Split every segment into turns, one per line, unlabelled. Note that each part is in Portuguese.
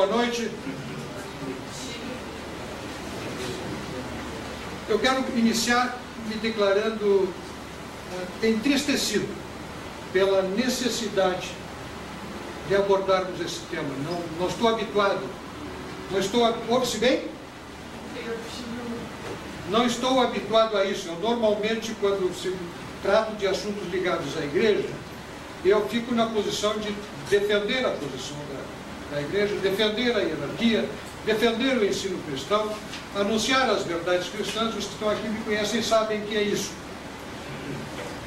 boa noite. Eu quero iniciar me declarando entristecido pela necessidade de abordarmos esse tema. Não estou habituado. Ouve-se bem? Não estou habituado a isso. Eu normalmente, quando se trato de assuntos ligados à igreja, eu fico na posição de defender a posição da igreja, defender a hierarquia, defender o ensino cristão, anunciar as verdades cristãs. Os que estão aqui me conhecem sabem que é isso.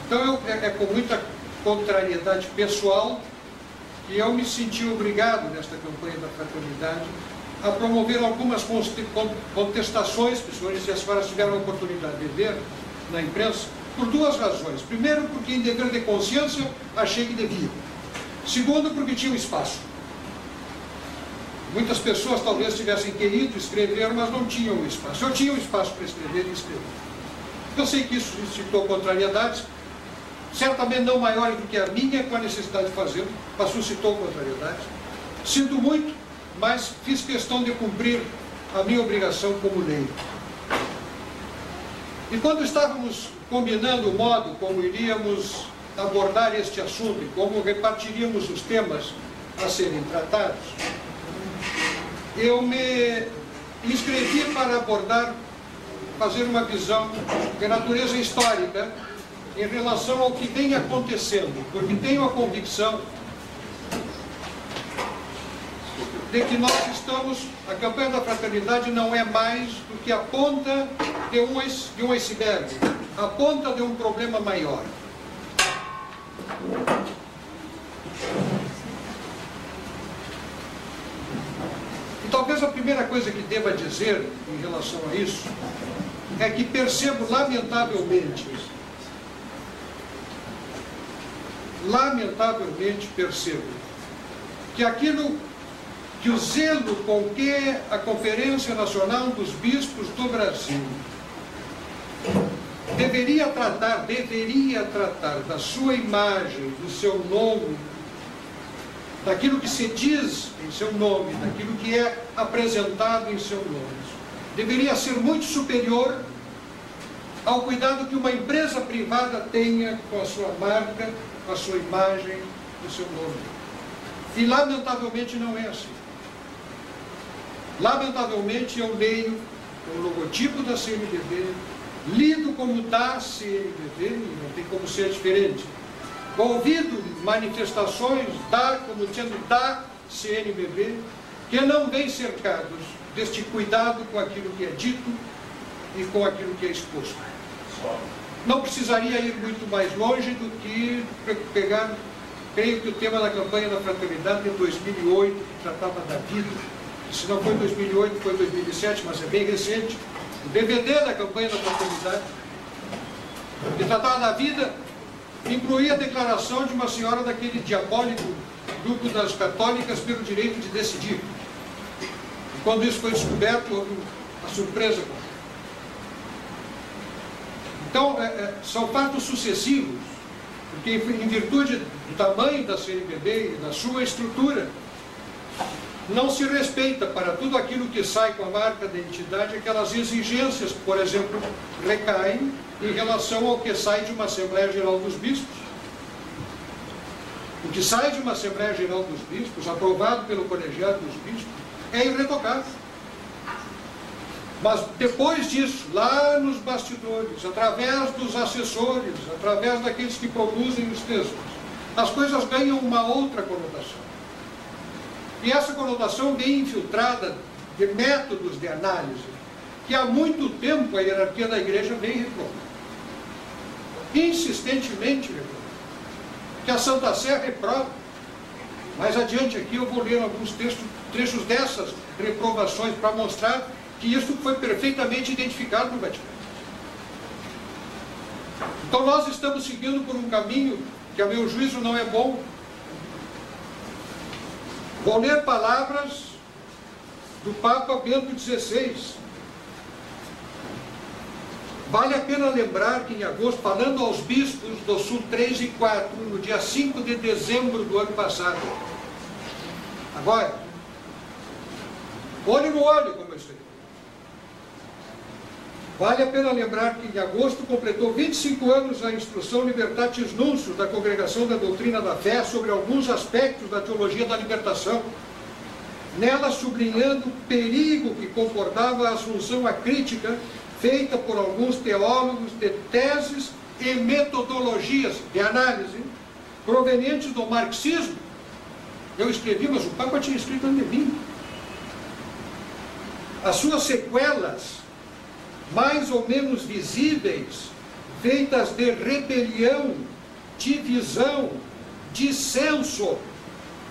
Então é com muita contrariedade pessoal que eu me senti obrigado, nesta campanha da fraternidade, a promover algumas contestações que os senhores e as senhoras tiveram a oportunidade de ver na imprensa, por duas razões. Primeiro, porque em dever de consciência achei que devia. Segundo, porque tinha um espaço. Muitas pessoas talvez tivessem querido escrever, mas não tinham um espaço. Eu tinha um espaço para escrever e escrever. Eu sei que isso suscitou contrariedades, certamente não maiores do que a minha, com a necessidade de fazê-lo, mas suscitou contrariedades. Sinto muito, mas fiz questão de cumprir a minha obrigação como leigo. E quando estávamos combinando o modo como iríamos abordar este assunto e como repartiríamos os temas a serem tratados, eu me inscrevi para abordar, fazer uma visão de natureza histórica em relação ao que vem acontecendo, porque tenho a convicção de que nós estamos, a campanha da fraternidade não é mais do que a ponta de um iceberg, a ponta de um problema maior. E talvez a primeira coisa que deva dizer em relação a isso é que percebo lamentavelmente percebo que aquilo que o zelo com que a Conferência Nacional dos Bispos do Brasil deveria tratar da sua imagem, do seu nome, daquilo que se diz em seu nome, daquilo que é apresentado em seu nome, deveria ser muito superior ao cuidado que uma empresa privada tenha com a sua marca, com a sua imagem, com o seu nome. E lamentavelmente não é assim. Lamentavelmente eu leio o logotipo da CNBB, lido como da CNBB, não tem como ser diferente. Ouvido manifestações como sendo da CNBB, que não vêm cercados deste cuidado com aquilo que é dito e com aquilo que é exposto. Não precisaria ir muito mais longe do que pegar, creio que o tema da campanha da fraternidade de 2008, que tratava da vida, se não foi 2008, foi 2007, mas é bem recente, o DVD da campanha da fraternidade, que tratava da vida, incluía a declaração de uma senhora daquele diabólico grupo das católicas pelo direito de decidir. E quando isso foi descoberto, houve uma surpresa. Então, são fatos sucessivos, porque em virtude do tamanho da CNBB e da sua estrutura, não se respeita para tudo aquilo que sai com a marca da entidade aquelas exigências que, por exemplo, recaem em relação ao que sai de uma Assembleia Geral dos Bispos. O que sai de uma Assembleia Geral dos Bispos, aprovado pelo Colegiado dos Bispos, é irretocável. Mas depois disso, lá nos bastidores, através dos assessores, através daqueles que produzem os textos, as coisas ganham uma outra conotação. E essa conotação vem infiltrada de métodos de análise que há muito tempo a hierarquia da igreja vem reclamando. Insistentemente reclamando. Que a Santa Sé reprova. Mais adiante aqui eu vou ler alguns trechos dessas reprovações para mostrar que isso foi perfeitamente identificado no Vaticano. Então nós estamos seguindo por um caminho que a meu juízo não é bom. Vou ler palavras do Papa Bento XVI. Vale a pena lembrar que em agosto, falando aos bispos do Sul 3 e 4, no dia 5 de dezembro do ano passado, agora, olho no olho, como eu escrevi. Vale a pena lembrar que em agosto completou 25 anos a instrução Libertatis Nuncius da Congregação da Doutrina da Fé sobre alguns aspectos da teologia da libertação, nela sublinhando o perigo que comportava a assunção à crítica feita por alguns teólogos de teses e metodologias de análise provenientes do marxismo. Eu escrevi, mas o Papa tinha escrito antes de mim. As suas sequelas, mais ou menos visíveis, feitas de rebelião, divisão, dissenso.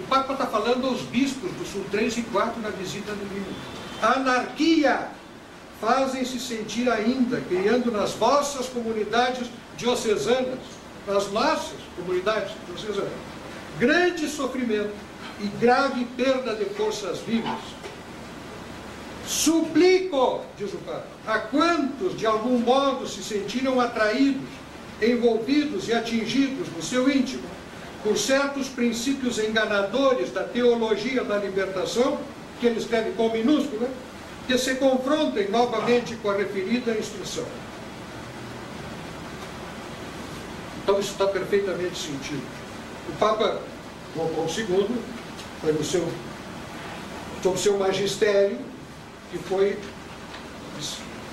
O Papa está falando aos bispos do Sul 3 e 4 na visita do Lima. Anarquia fazem-se sentir ainda, criando nas vossas comunidades diocesanas, nas nossas comunidades diocesanas, grande sofrimento e grave perda de forças vivas. Suplico, diz o Papa, a quantos de algum modo se sentiram atraídos, envolvidos e atingidos no seu íntimo por certos princípios enganadores da teologia da libertação, que ele escreve com minúscula, que se confrontem novamente com a referida instrução. Então isso está perfeitamente sentido. O Papa João Paulo II foi sob seu magistério que foi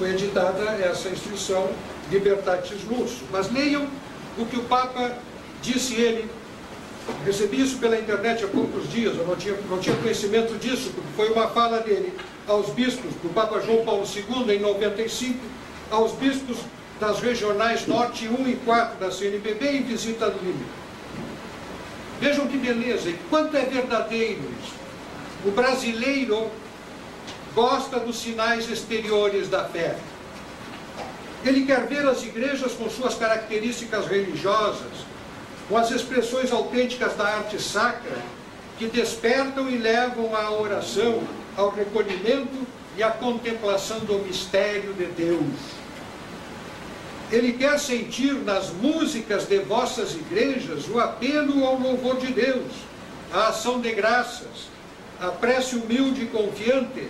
editada essa instrução Libertatis Nuncius. Mas leiam o que o Papa disse ele. Recebi isso pela internet há poucos dias, eu não tinha conhecimento disso, porque foi uma fala dele aos bispos do Papa João Paulo II em 95, aos bispos das regionais Norte 1 e 4 da CNBB em visita a Lima. Vejam que beleza, e quanto é verdadeiro isso. O brasileiro gosta dos sinais exteriores da fé. Ele quer ver as igrejas com suas características religiosas, com as expressões autênticas da arte sacra, que despertam e levam à oração, ao recolhimento e à contemplação do mistério de Deus. Ele quer sentir nas músicas de vossas igrejas o apelo ao louvor de Deus, a ação de graças, a prece humilde e confiante,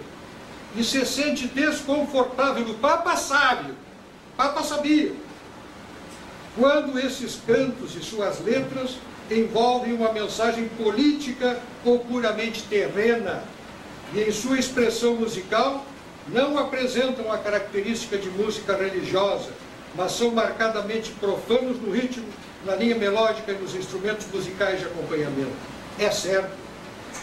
e se sente desconfortável. O Papa sabe, o Papa sabia, quando esses cantos e suas letras envolvem uma mensagem política ou puramente terrena, e em sua expressão musical não apresentam a característica de música religiosa, mas são marcadamente profanos no ritmo, na linha melódica e nos instrumentos musicais de acompanhamento. É certo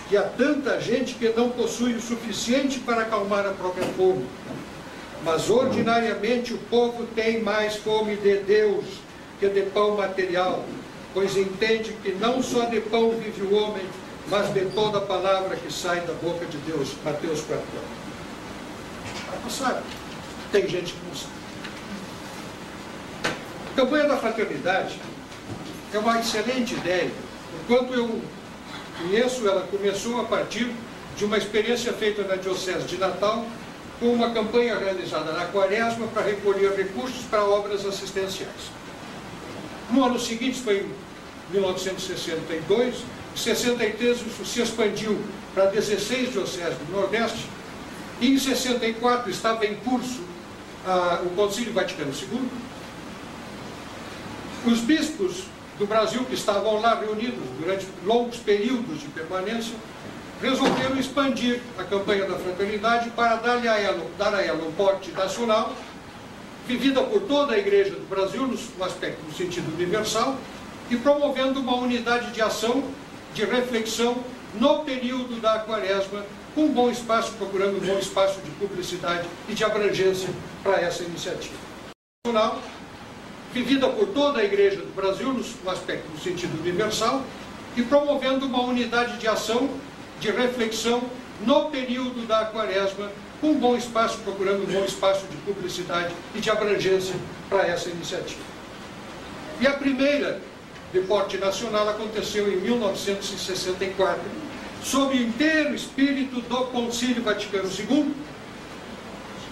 que há tanta gente que não possui o suficiente para acalmar a própria fome, mas ordinariamente o povo tem mais fome de Deus que de pão material, pois entende que não só de pão vive o homem, mas de toda palavra que sai da boca de Deus. Mateus 4. Não sabe. Tem gente que não sabe. A campanha da fraternidade é uma excelente ideia. Enquanto eu conheço, ela começou a partir de uma experiência feita na Diocese de Natal, com uma campanha realizada na Quaresma para recolher recursos para obras assistenciais. No ano seguinte, foi em 1962, em 63 isso se expandiu para 16 dioceses do Nordeste, e em 64 estava em curso o Concílio Vaticano II. Os bispos do Brasil, que estavam lá reunidos durante longos períodos de permanência, resolveram expandir a campanha da fraternidade para dar a ela um porte nacional, vivida por toda a Igreja do Brasil, no aspecto, no sentido universal, e promovendo uma unidade de ação, de reflexão, no período da Quaresma, com um bom espaço, procurando um bom espaço de publicidade e de abrangência para essa iniciativa. Nacional, vivida por toda a Igreja do Brasil, no aspecto, no sentido universal, e promovendo uma unidade de ação, de reflexão, no período da Quaresma, com um bom espaço, procurando um bom espaço de publicidade e de abrangência para essa iniciativa. E a primeira, de porte nacional, aconteceu em 1964, sob o inteiro espírito do Concílio Vaticano II,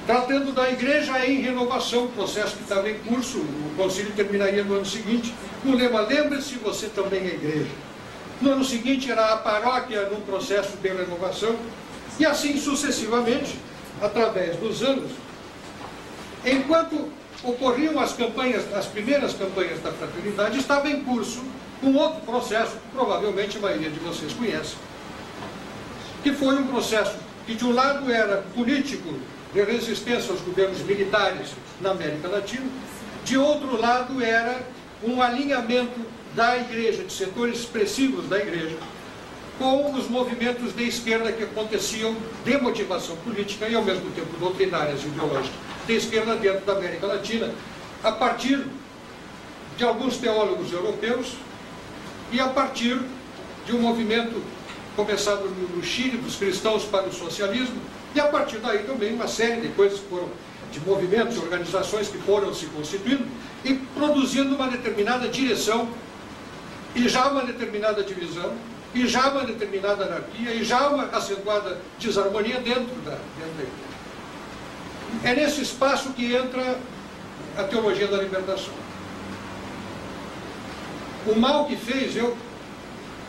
tratando da Igreja em renovação, processo que estava em curso. O concílio terminaria no ano seguinte, com o lema: lembre-se, você também é Igreja. No ano seguinte era a paróquia num processo de renovação, E assim sucessivamente, através dos anos, enquanto ocorriam as primeiras campanhas da fraternidade, estava em curso um outro processo, que provavelmente a maioria de vocês conhece, que foi um processo que de um lado era político, de resistência aos governos militares na América Latina, de outro lado era um alinhamento da igreja, de setores expressivos da igreja, com os movimentos de esquerda que aconteciam de motivação política e ao mesmo tempo doutrinárias e ideológicas de esquerda dentro da América Latina, a partir de alguns teólogos europeus e a partir de um movimento começado no Chile, dos cristãos para o socialismo, e a partir daí também uma série de coisas que foram, de movimentos, organizações que foram se constituindo e produzindo uma determinada direção, e já uma determinada divisão, e já uma determinada anarquia, e já uma acentuada desarmonia dentro da igreja. É nesse espaço que entra a teologia da libertação. O mal que fez, eu,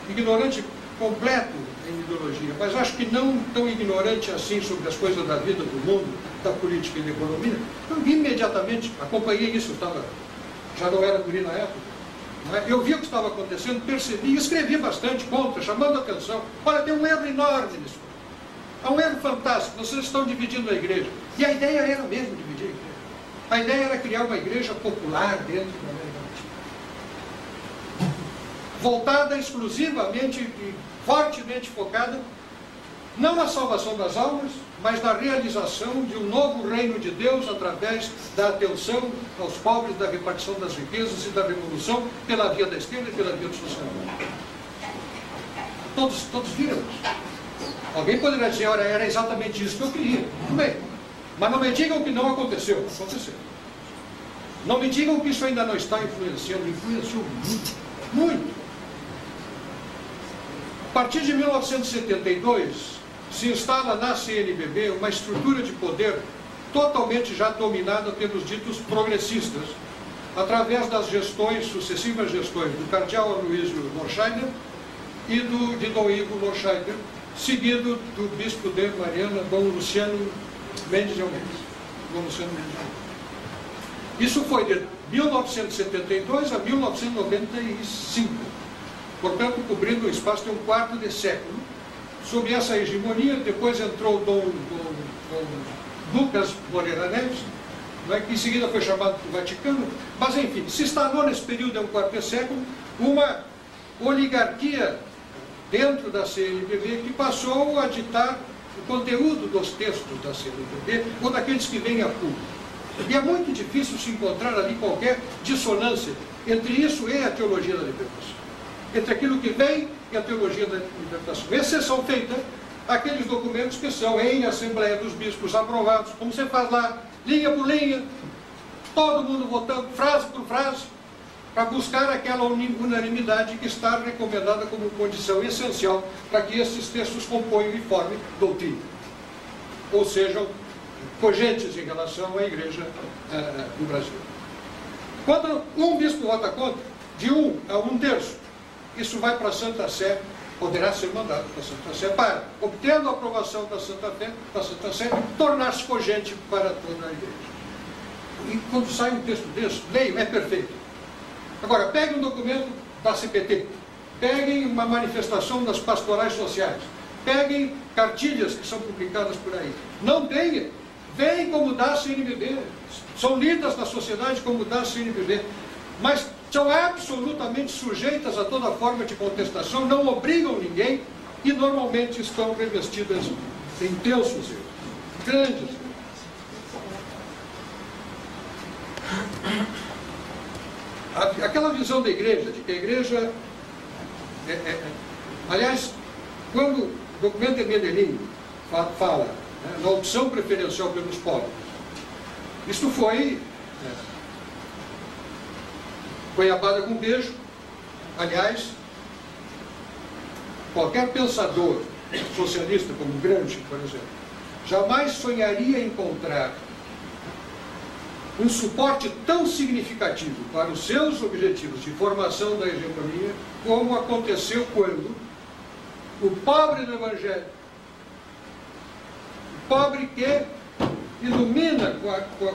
ignorante completo em ideologia, mas acho que não tão ignorante assim sobre as coisas da vida, do mundo, da política e da economia, eu imediatamente acompanhei isso, já não era guri na época, eu vi o que estava acontecendo, percebi e escrevi bastante contra, chamando a atenção. Olha, tem um erro enorme nisso. Há um erro fantástico, vocês estão dividindo a igreja. E a ideia era mesmo dividir a igreja. A ideia era criar uma igreja popular dentro da América Latina, voltada exclusivamente e fortemente focada, não na salvação das almas, mas na realização de um novo reino de Deus através da atenção aos pobres, da repartição das riquezas e da revolução pela via da esquerda e pela via do socialismo. Todos viram isso. Alguém poderia dizer, olha, era exatamente isso que eu queria. Tudo bem. Mas não me digam que não aconteceu. Aconteceu. Não me digam que isso ainda não está influenciando. Influenciou muito. Muito. A partir de 1972, se instala na CNBB uma estrutura de poder totalmente já dominada pelos ditos progressistas, através das sucessivas gestões do cardeal Aloysio Lorscheider e de Dom Ivo Lorscheider, seguido do bispo de Mariana, Dom Luciano Mendes de Almeida. Isso foi de 1972 a 1995, portanto, cobrindo o espaço de um quarto de século. Sob essa hegemonia, depois entrou Dom Lucas Moreira Neves, que em seguida foi chamado para o Vaticano, mas enfim, se instalou nesse período de um quarto de século uma oligarquia dentro da CNBB que passou a ditar o conteúdo dos textos da CNBB ou daqueles que vêm a público. E é muito difícil se encontrar ali qualquer dissonância entre isso e a teologia da libertação. Entre aquilo que vem e a teologia da libertação. Exceção feita aqueles documentos que são em Assembleia dos Bispos aprovados, como você faz lá, linha por linha, todo mundo votando, frase por frase, para buscar aquela unanimidade que está recomendada como condição essencial para que esses textos componham e formem doutrina. Ou sejam cogentes em relação à Igreja do Brasil. Quando um bispo vota contra, de 1 a 1/3, isso vai para a Santa Sé, poderá ser mandado para a Santa Sé, para, obtendo a aprovação da Santa Sé, tornar-se cogente para toda a Igreja. E quando sai um texto desse, leio, é perfeito. Agora, peguem um documento da CPT, peguem uma manifestação das pastorais sociais, peguem cartilhas que são publicadas por aí. Não tenha, vêm como dá a CNBB, são lidas na sociedade como dá a CNBB, mas são absolutamente sujeitas a toda forma de contestação, não obrigam ninguém e normalmente estão revestidas em intensos erros, grandes erros. Aquela visão da igreja, de que a igreja... aliás, quando o documento de Medellín fala na opção preferencial pelos pobres, isto foi goiabada com beijo. Aliás, qualquer pensador socialista como Gramsci, por exemplo, jamais sonharia encontrar um suporte tão significativo para os seus objetivos de formação da hegemonia como aconteceu quando o pobre do Evangelho Pobre que ilumina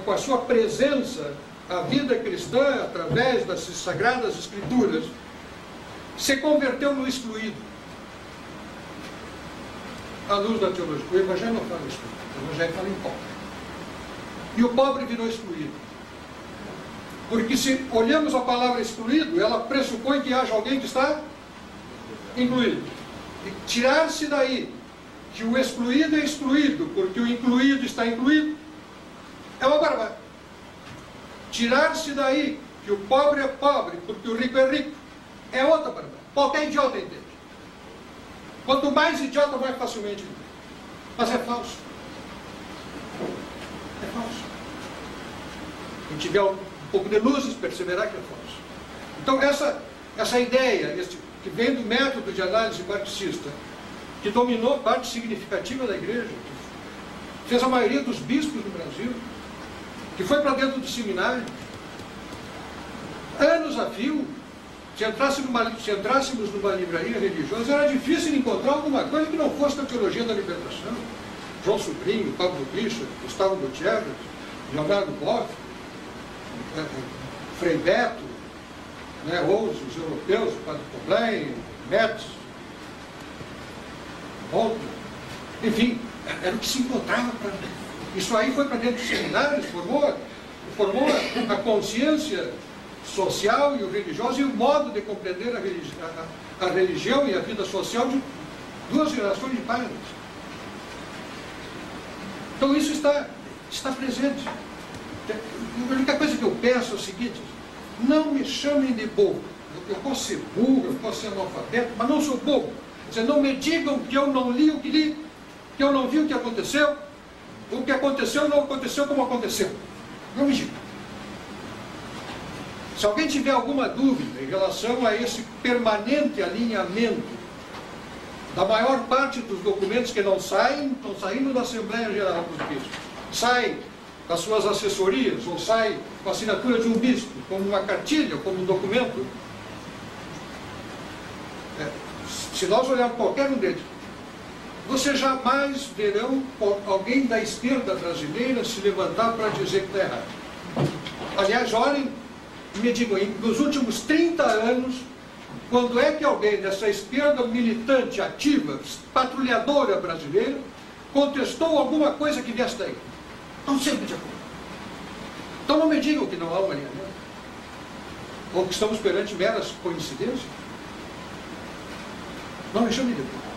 com a sua presença a vida cristã através das Sagradas Escrituras, se converteu no excluído à luz da teologia. O Evangelho não fala excluído, o Evangelho fala em pobre. E o pobre virou excluído. Porque se olhamos a palavra excluído, ela pressupõe que haja alguém que está incluído. E tirar-se daí que o excluído é excluído porque o incluído está incluído é uma barbárie. Tirar-se daí que o pobre é pobre porque o rico é rico é outra barbárie. Qualquer idiota entende. Quanto mais idiota, mais facilmente entende. Mas é falso. É falso. Quem tiver um pouco de luzes perceberá que é falso. Então essa ideia que vem do método de análise marxista, que dominou parte significativa da igreja, que fez a maioria dos bispos do Brasil, que foi para dentro do seminário, anos a fio. Se entrássemos numa livraria religiosa, era difícil encontrar alguma coisa que não fosse da teologia da libertação. João Sobrinho, Pablo Richa, Gustavo Gutierrez, Leonardo Boff, Frei Beto, né, ou os europeus, o Padre Coblin, Metz, Bolton, enfim, era o que se encontrava para. Isso aí foi para dentro dos seminários, formou a consciência social e o religioso e o modo de compreender a religião e a vida social de duas gerações de padres. Então isso está presente. A única coisa que eu peço é o seguinte: não me chamem de bobo. Eu posso ser burro, eu posso ser analfabeto, mas não sou bobo. Vocês não me digam que eu não li o que li, que eu não vi o que aconteceu não aconteceu como aconteceu. Não me digam. Se alguém tiver alguma dúvida em relação a esse permanente alinhamento da maior parte dos documentos que não saem, estão saindo da Assembleia Geral dos Bispos, saem das suas assessorias, ou saem com a assinatura de um bispo, como uma cartilha, como um documento, se nós olharmos qualquer um deles, vocês jamais verão alguém da esquerda brasileira se levantar para dizer que está errado. Aliás, olhem e me digam, nos últimos 30 anos, quando é que alguém dessa esquerda militante, ativa, patrulhadora brasileira, contestou alguma coisa que viesse daí? Estão sempre de acordo. Então não me digam que não há uma alinhamento, ou que estamos perante meras coincidências. Não me chame de bobo.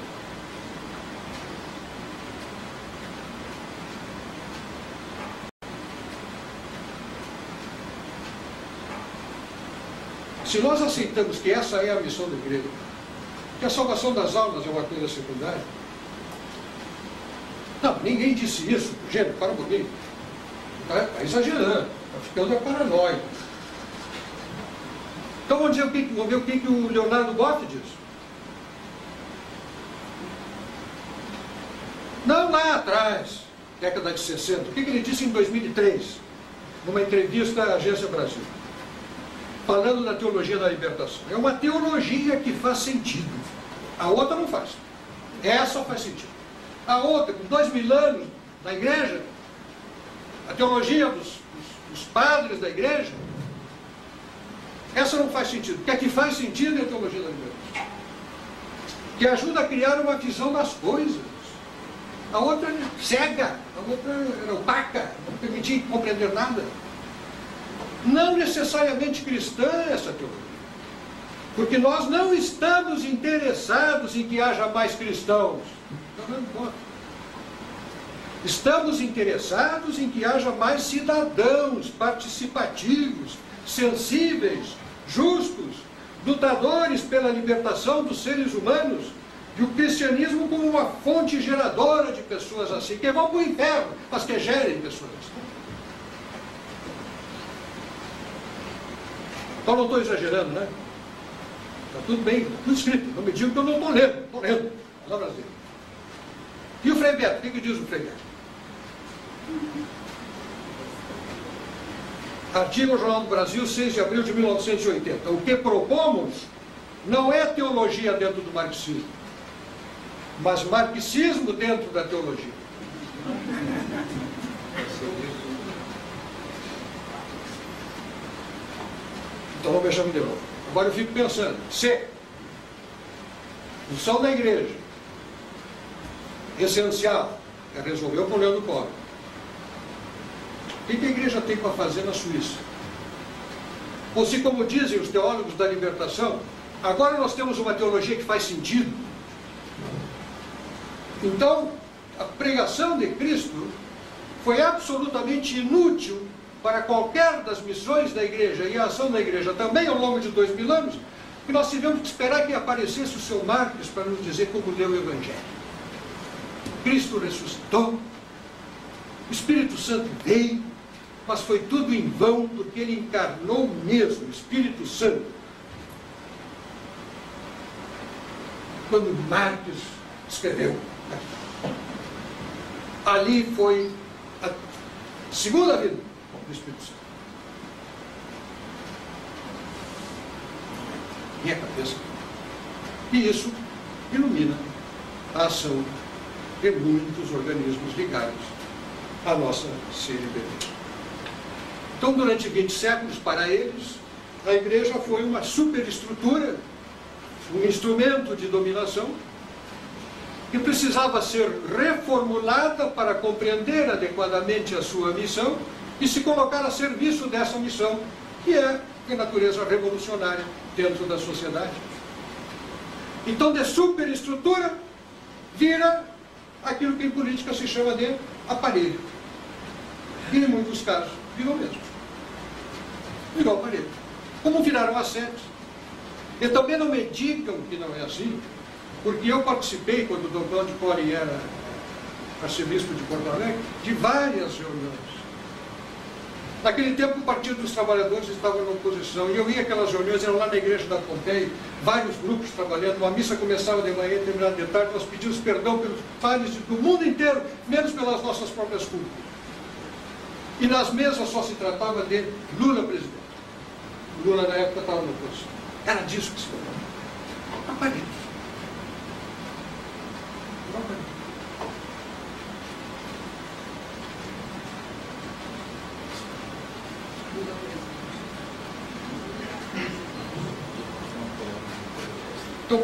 Se nós aceitamos que essa é a missão da igreja, que a salvação das almas é uma coisa secundária, não, ninguém disse isso, gente, para um pouquinho, está exagerando, está ficando paranoico. Então vamos ver o que o Leonardo Boff diz. Não lá atrás, década de 60, o que ele disse em 2003, numa entrevista à Agência Brasil, falando da teologia da libertação. É uma teologia que faz sentido. A outra não faz. Essa faz sentido. A outra, com 2000 anos na igreja, a teologia dos padres da igreja, essa não faz sentido. Porque a que faz sentido é a teologia da libertação, que ajuda a criar uma visão das coisas. A outra é cega, a outra é opaca, não permitia compreender nada. Não necessariamente cristã essa teologia, porque nós não estamos interessados em que haja mais cristãos. Não importa. Estamos interessados em que haja mais cidadãos participativos, sensíveis, justos, lutadores pela libertação dos seres humanos, e o cristianismo como uma fonte geradora de pessoas assim, que vão para o inferno, mas que gerem pessoas assim. Então não estou exagerando, né? Está tudo bem, tudo escrito. Não me digam que eu não estou lendo. Estou lendo. Palavras dele. E o Frei Beto? O que diz o Frei Beto? Artigo ao Jornal do Brasil, 6 de abril de 1980. O que propomos não é teologia dentro do marxismo, mas marxismo dentro da teologia. Então vamos deixar de novo. Agora eu fico pensando, se a função da igreja essencial é resolver o problema do pobre, o que a igreja tem para fazer na Suíça? Ou se, como dizem os teólogos da libertação, agora nós temos uma teologia que faz sentido. Então, a pregação de Cristo foi absolutamente inútil para qualquer das missões da igreja e a ação da igreja também ao longo de 2000 anos, que nós tivemos que esperar que aparecesse o seu Marcos para nos dizer como ler o Evangelho. Cristo ressuscitou, o Espírito Santo veio, mas foi tudo em vão, porque ele encarnou mesmo, o Espírito Santo. Quando Marcos escreveu, ali foi a segunda vida do Espírito Santo. Minha cabeça. E isso ilumina a ação de muitos organismos ligados à nossa CNBB. Então, durante 20 séculos, para eles, a igreja foi uma superestrutura, um instrumento de dominação, que precisava ser reformulada para compreender adequadamente a sua missão e se colocar a serviço dessa missão, que é de natureza revolucionária dentro da sociedade. Então, de superestrutura, vira aquilo que em política se chama de aparelho. E em muitos casos, virou mesmo. Virou aparelho. Como viraram as sedes. E também não me digam que não é assim, porque eu participei, quando o Dom Cláudio Poli era arcebispo de Porto Alegre, de várias reuniões. Naquele tempo, o Partido dos Trabalhadores estava na oposição, e eu ia aquelas reuniões, eram lá na igreja da Pompeia, vários grupos trabalhando, uma missa começava de manhã e terminava de tarde, nós pedíamos perdão pelos padres do mundo inteiro, menos pelas nossas próprias culpas. E nas mesas só se tratava de Lula presidente. Lula, na época, estava na oposição. Era disso que se falava. Aparelho. Então,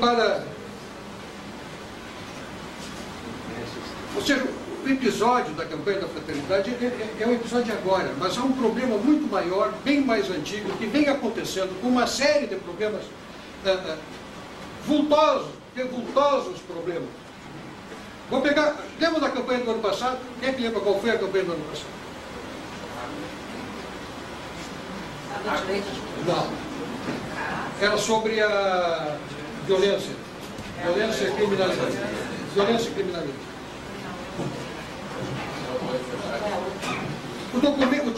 ou seja, o episódio da campanha da fraternidade é um episódio de agora, mas há um problema muito maior, bem mais antigo, que vem acontecendo com uma série de problemas vultosos problemas. Vou pegar, lembra da campanha do ano passado? Quem é que lembra qual foi a campanha do ano passado? Não. Era sobre a violência e criminalidade. Violência e criminalidade. O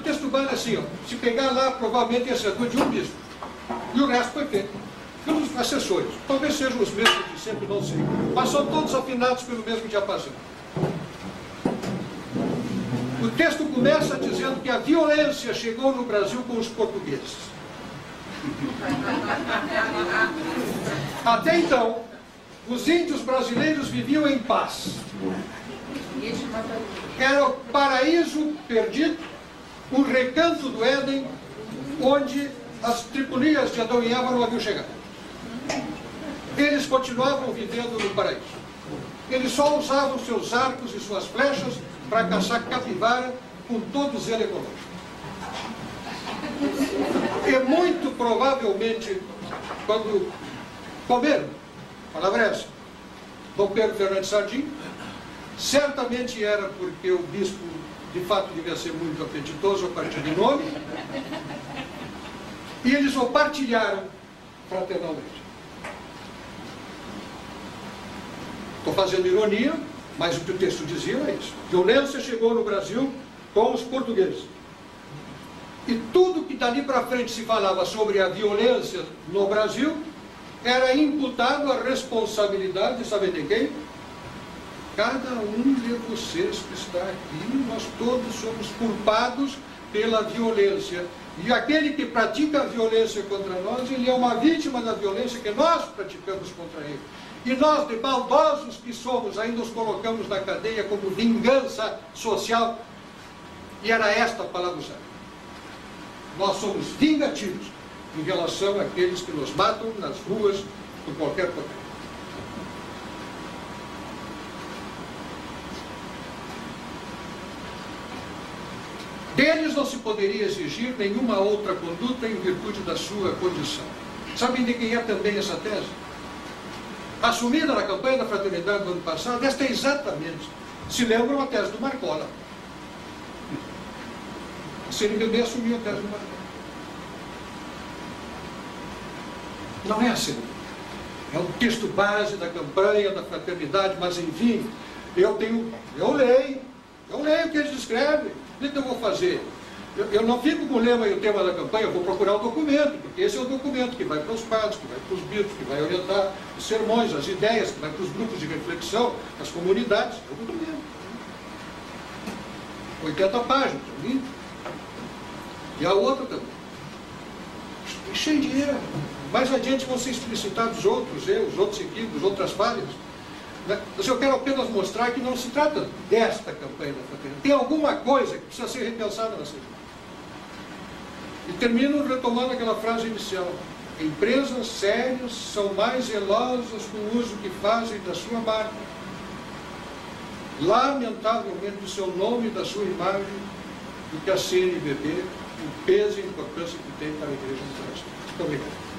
texto base, é assim, ó, se pegar lá, provavelmente é assinatura de um bispo. E o resto foi feito pelos assessores. Talvez sejam os mesmos de sempre, não sei. Mas são todos afinados pelo mesmo diapasão. O texto começa dizendo que a violência chegou no Brasil com os portugueses. Até então, os índios brasileiros viviam em paz. Era o paraíso perdido, um recanto do Éden, onde as tripulias de Adão e Eva não haviam chegado. Eles continuavam vivendo no paraíso. Eles só usavam seus arcos e suas flechas para caçar capivara com todo o zelo ecológico. E muito provavelmente, quando comeram, palavra essa, Dom Pedro Fernandes Sardim, certamente era porque o bispo de fato devia ser muito apetitoso a partir de nome, e eles o partilharam fraternalmente. Estou fazendo ironia, mas o que o texto dizia é isso. Violência chegou no Brasil com os portugueses. E tudo que dali para frente se falava sobre a violência no Brasil era imputado à responsabilidade, sabe de quem? Cada um de vocês que está aqui, nós todos somos culpados pela violência. E aquele que pratica a violência contra nós, ele é uma vítima da violência que nós praticamos contra ele. E nós, de maldosos que somos, ainda os colocamos na cadeia como vingança social. E era esta a palavra usada. Nós somos vingativos em relação àqueles que nos matam nas ruas por qualquer motivo. Deles não se poderia exigir nenhuma outra conduta em virtude da sua condição. Sabem de quem é também essa tese? Assumida na campanha da Fraternidade do ano passado, esta é exatamente, se lembram, a tese do Marcola. A CNBB assumiu a tese do Marcola. Não é assim. É um texto base da campanha da Fraternidade, mas enfim, eu leio o que eles escrevem. O que eu vou fazer? Eu não fico com o lema e o tema da campanha, eu vou procurar o documento, porque esse é o documento que vai para os padres, que vai para os bispos, que vai orientar os sermões, as ideias, que vai para os grupos de reflexão, as comunidades. É o documento. 80 páginas, lindo. E a outra também. E cheio de erro. Mais adiante vão ser explicitados outros erros, outros equívocos, outras falhas. Mas eu quero apenas mostrar que não se trata desta campanha da Fraternidade. Tem alguma coisa que precisa ser repensada nessa campanha. E termino retomando aquela frase inicial. Empresas sérias são mais zelosas com o uso que fazem da sua marca, lamentavelmente do seu nome e da sua imagem, do que a CNBB, o peso e a importância que tem para a Igreja no Brasil. Muito obrigado.